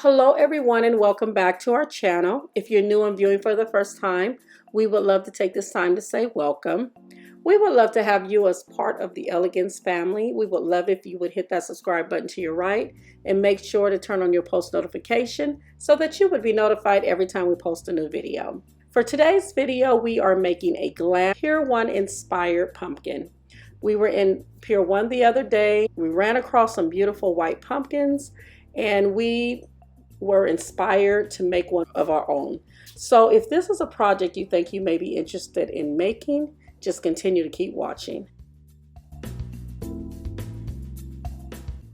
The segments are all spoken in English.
Hello everyone and welcome back to our channel. If you're new and viewing for the first time, we would love to take this time to say welcome. We would love to have you as part of the Elegance family. We would love if you would hit that subscribe button to your right and make sure to turn on your post notification so that you would be notified every time we post a new video. For today's video, we are making a Glam Pier 1 inspired pumpkin. We were in Pier 1 the other day. We ran across some beautiful white pumpkins and we were inspired to make one of our own. So if this is a project you think you may be interested in making, just continue to keep watching.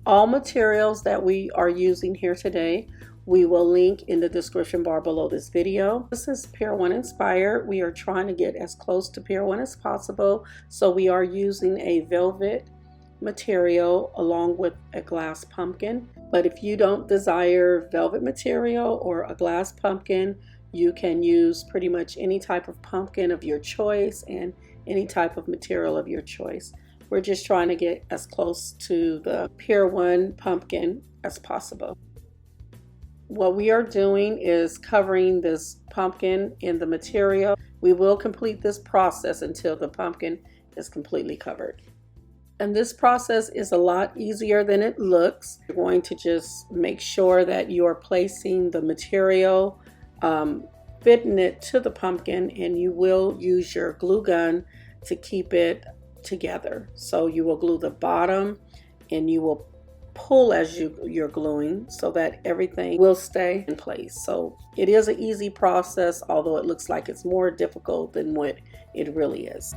All materials that we are using here today, we will link in the description bar below this video. This is Pier 1 inspired. We are trying to get as close to Pier 1 as possible. So we are using a velvet material along with a glass pumpkin. But if you don't desire velvet material or a glass pumpkin, you can use pretty much any type of pumpkin of your choice and any type of material of your choice. We're just trying to get as close to the Pier 1 pumpkin as possible. What we are doing is covering this pumpkin in the material. We will complete this process until the pumpkin is completely covered. And this process is a lot easier than it looks. You're going to just make sure that you are placing the material, fitting it to the pumpkin, and you will use your glue gun to keep it together. So you will glue the bottom and you will pull as you're gluing so that everything will stay in place. So it is an easy process, although it looks like it's more difficult than what it really is.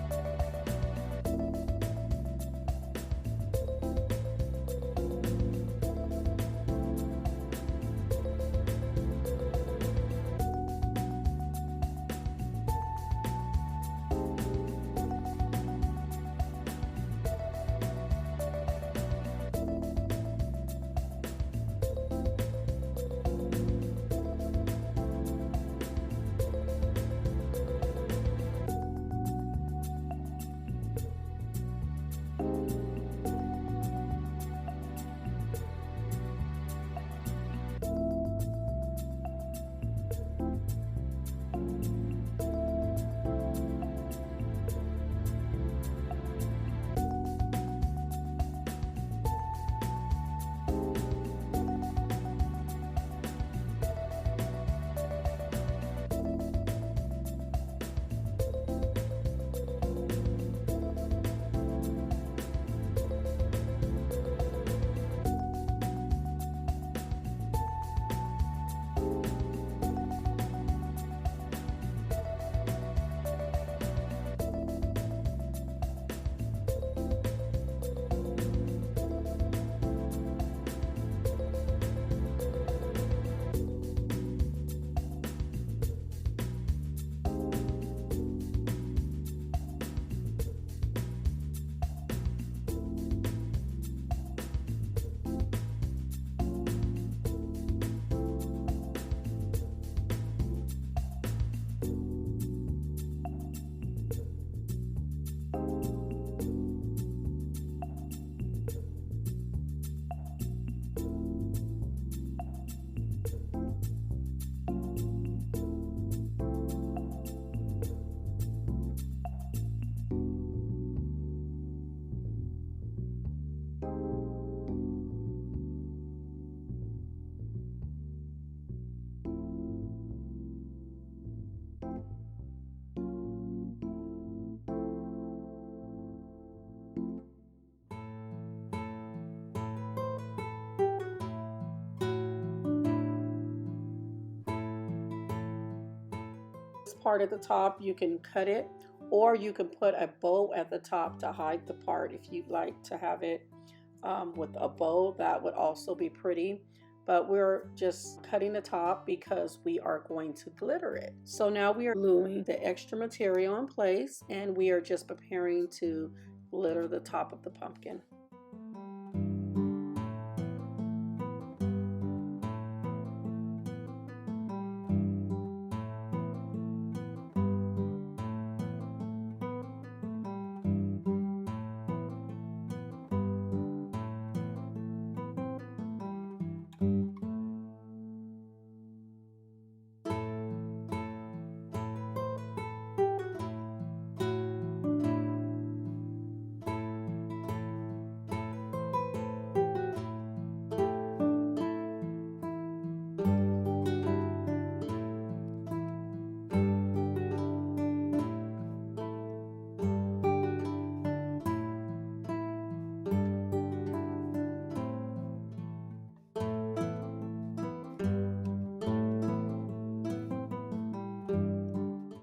This part at the top, you can cut it, or you can put a bow at the top to hide the part if you'd like to have it with a bow. That would also be pretty, but we're just cutting the top because we are going to glitter it. So now we are gluing the extra material in place and we are just preparing to glitter the top of the pumpkin.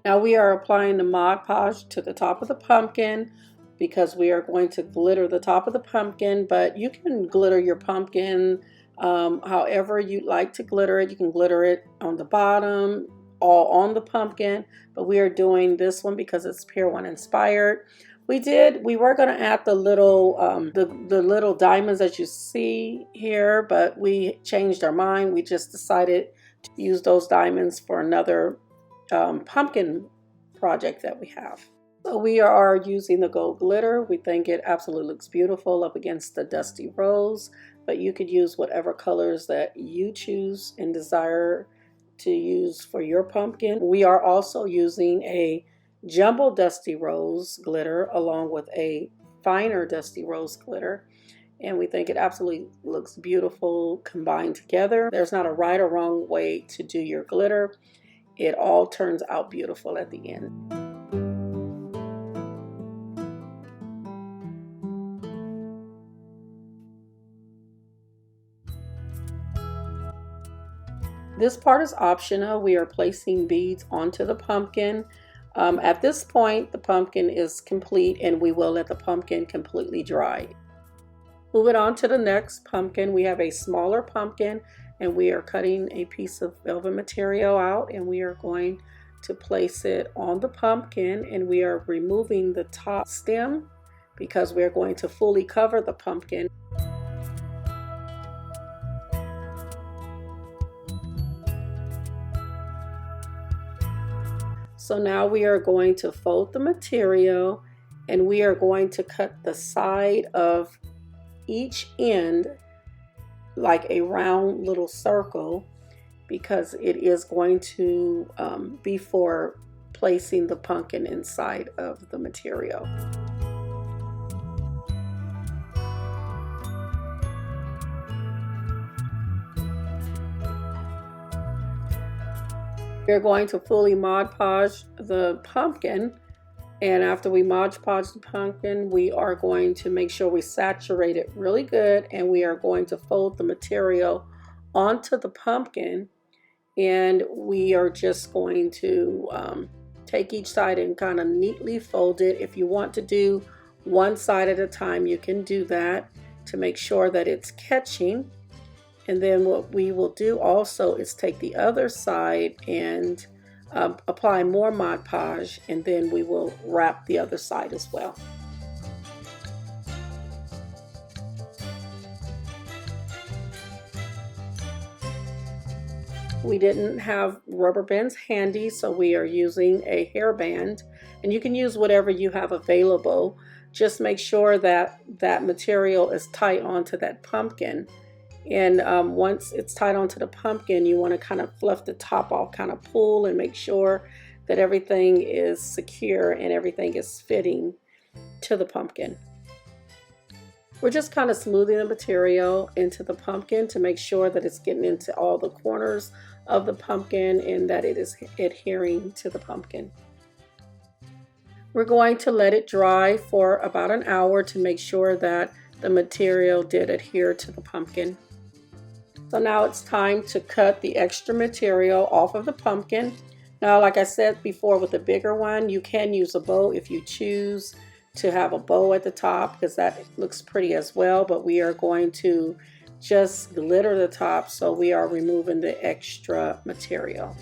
Now we are applying the Mod Podge to the top of the pumpkin because we are going to glitter the top of the pumpkin, but you can glitter your pumpkin however you like to glitter it. You can glitter it on the bottom, all on the pumpkin, but we are doing this one because it's Pier 1 inspired. We were going to add the little the little diamonds that you see here, but we changed our mind. We just decided to use those diamonds for another pumpkin project that we have. So we are using the gold glitter. We think it absolutely looks beautiful up against the dusty rose, but you could use whatever colors that you choose and desire to use for your pumpkin. We are also using a jumbo dusty rose glitter along with a finer dusty rose glitter, and we think it absolutely looks beautiful combined together. There's not a right or wrong way to do your glitter. It all turns out beautiful at the end. This part is optional. We are placing beads onto the pumpkin. At this point, the pumpkin is complete and we will let the pumpkin completely dry. Moving on to the next pumpkin, we have a smaller pumpkin and we are cutting a piece of velvet material out and we are going to place it on the pumpkin, and we are removing the top stem because we're going to fully cover the pumpkin. So now we are going to fold the material and we are going to cut the side of each end like a round little circle because it is going to be for placing the pumpkin inside of the material. We're going to fully Mod Podge the pumpkin, and after we Mod Podge the pumpkin, we are going to make sure we saturate it really good, and we are going to fold the material onto the pumpkin, and we are just going to take each side and kind of neatly fold it. If you want to do one side at a time, you can do that to make sure that it's catching. And then what we will do also is take the other side and apply more Mod Podge, and then we will wrap the other side as well. We didn't have rubber bands handy, so we are using a hairband, and you can use whatever you have available. Just make sure that that material is tight onto that pumpkin. And once it's tied onto the pumpkin, you want to kind of fluff the top off, kind of pull and make sure that everything is secure and everything is fitting to the pumpkin. We're just kind of smoothing the material into the pumpkin to make sure that it's getting into all the corners of the pumpkin and that it is adhering to the pumpkin. We're going to let it dry for about an hour to make sure that the material did adhere to the pumpkin. So now it's time to cut the extra material off of the pumpkin. Now, like I said before, with the bigger one, you can use a bow if you choose to have a bow at the top, because that looks pretty as well, but we are going to just glitter the top, so we are removing the extra material.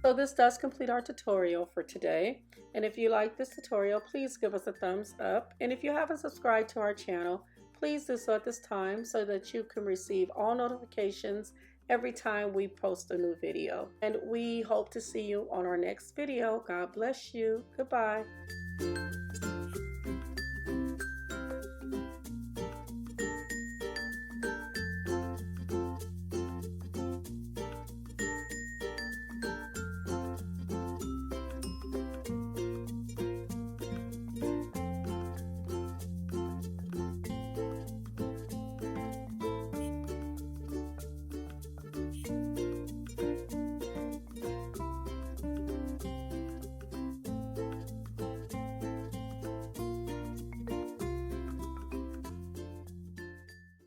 So this does complete our tutorial for today. And if you like this tutorial, please give us a thumbs up. And if you haven't subscribed to our channel, please do so at this time so that you can receive all notifications every time we post a new video. And we hope to see you on our next video. God bless you. Goodbye.